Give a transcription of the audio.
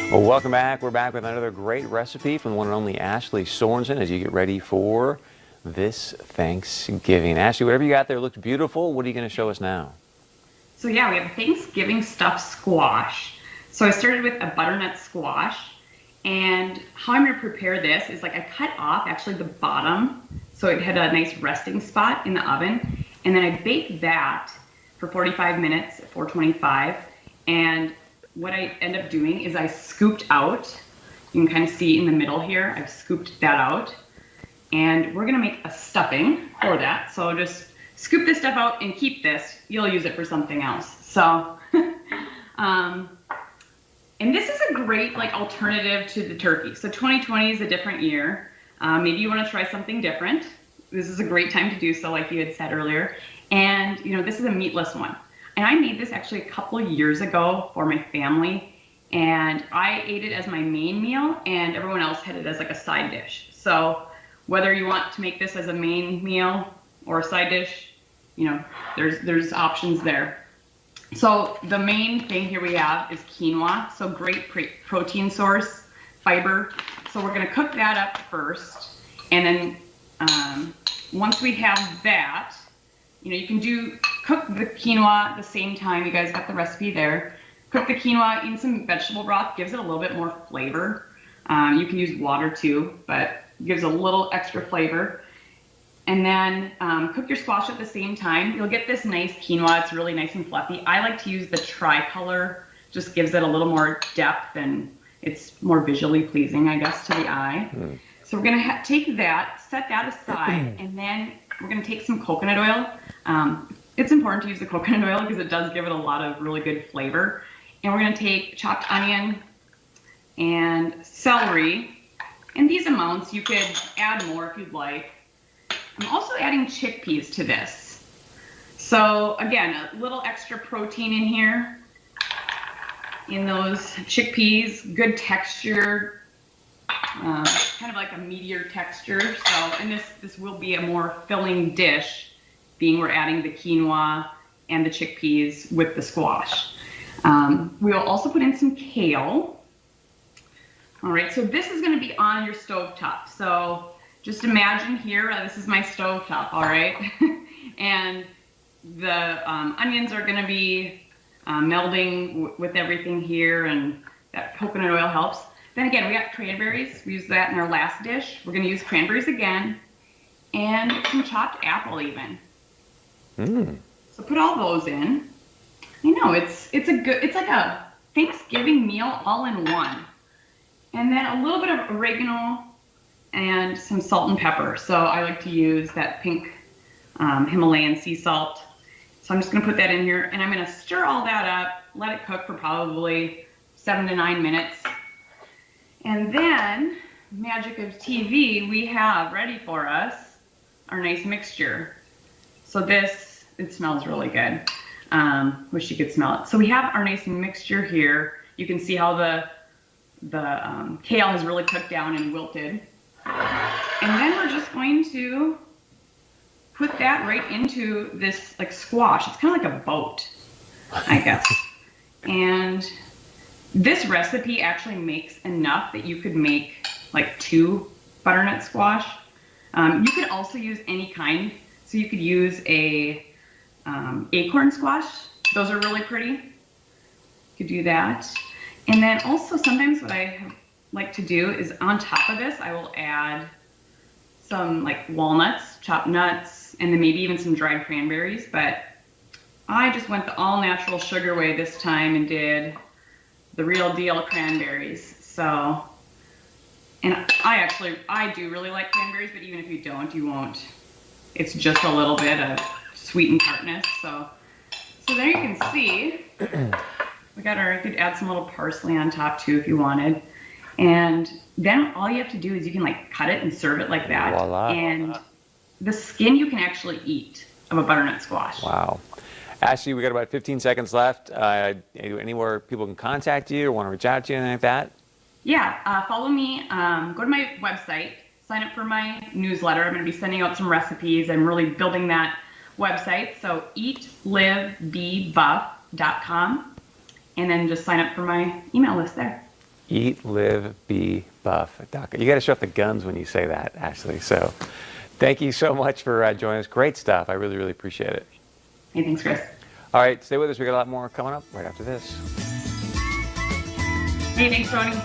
Well, welcome back. We're back with another great recipe from the one and only Ashley Sorensen as you get ready for this Thanksgiving. Ashley, whatever you got there looks beautiful. What are you going to show us now? So yeah, we have Thanksgiving stuffed squash. So I started with a butternut squash, and how I'm going to prepare this is I cut off actually the bottom so it had a nice resting spot in the oven, and then I baked that for 45 minutes at 425. And what I end up doing is I scooped out, you can kind of see in the middle here, I've scooped that out, and we're gonna make a stuffing for that. So just scoop this stuff out and keep this. You'll use it for something else. So, and this is a great alternative to the turkey. So 2020 is a different year. Maybe you wanna try something different. This is a great time to do so, like you had said earlier. And this is a meatless one. And I made this actually a couple of years ago for my family, and I ate it as my main meal, and everyone else had it as a side dish. So whether you want to make this as a main meal or a side dish, there's options there. So the main thing here we have is quinoa, so great protein source, fiber. So we're gonna cook that up first, and then once we have that, you can cook the quinoa at the same time. You guys got the recipe there. Cook the quinoa in some vegetable broth, gives it a little bit more flavor. You can use water too, but gives a little extra flavor. And then cook your squash at the same time. You'll get this nice quinoa. It's really nice and fluffy. I like to use the tricolor, just gives it a little more depth and it's more visually pleasing, I guess, to the eye. So we're gonna take that, set that aside, and then we're gonna take some coconut oil. It's important to use the coconut oil because it does give it a lot of really good flavor. And we're gonna take chopped onion and celery. And these amounts, you could add more if you'd like. I'm also adding chickpeas to this. So again, a little extra protein in here. In those chickpeas, good texture, kind of like a meatier texture. So, and this will be a more filling dish, being we're adding the quinoa and the chickpeas with the squash. We will also put in some kale. All right, so this is gonna be on your stovetop. So just imagine here, this is my stovetop, all right? And the onions are gonna be melding with everything here, and that coconut oil helps. Then again, we got cranberries. We used that in our last dish. We're gonna use cranberries again, and some chopped apple even. So put all those in. I know it's like a Thanksgiving meal all in one. And then a little bit of oregano and some salt and pepper. So I like to use that pink Himalayan sea salt. So I'm just gonna put that in here, and I'm gonna stir all that up, let it cook for probably 7 to 9 minutes. And then, magic of TV, we have ready for us our nice mixture. So this, it smells really good. Wish you could smell it. So we have our nice mixture here. You can see how the kale has really cooked down and wilted. And then we're just going to put that right into this squash. It's kind of like a boat, I guess. And this recipe actually makes enough that you could make 2 butternut squash. You could also use any kind. So you could use a acorn squash. Those are really pretty. You could do that. And then also sometimes what I like to do is on top of this, I will add some walnuts, chopped nuts, and then maybe even some dried cranberries. But I just went the all natural sugar way this time and did the real deal cranberries. So, and I do really like cranberries, but even if you don't, you won't. It's just a little bit of sweet and tartness. So there you can see, we got I could add some little parsley on top too if you wanted. And then all you have to do is you can cut it and serve it like that. Voila. And the skin you can actually eat of a butternut squash. Wow. Ashley, we got about 15 seconds left. Anywhere people can contact you or want to reach out to you, anything like that? Yeah, follow me. Go to my website, sign up for my newsletter. I'm going to be sending out some recipes. I'm really building that website. So eatlivebebuff.com, and then just sign up for my email list there. Eat, live, be buff. You got to show off the guns when you say that, Ashley. So thank you so much for joining us. Great stuff. I really, really appreciate it. Hey, thanks, Chris. All right, stay with us. We got a lot more coming up right after this. Hey, thanks, Tony.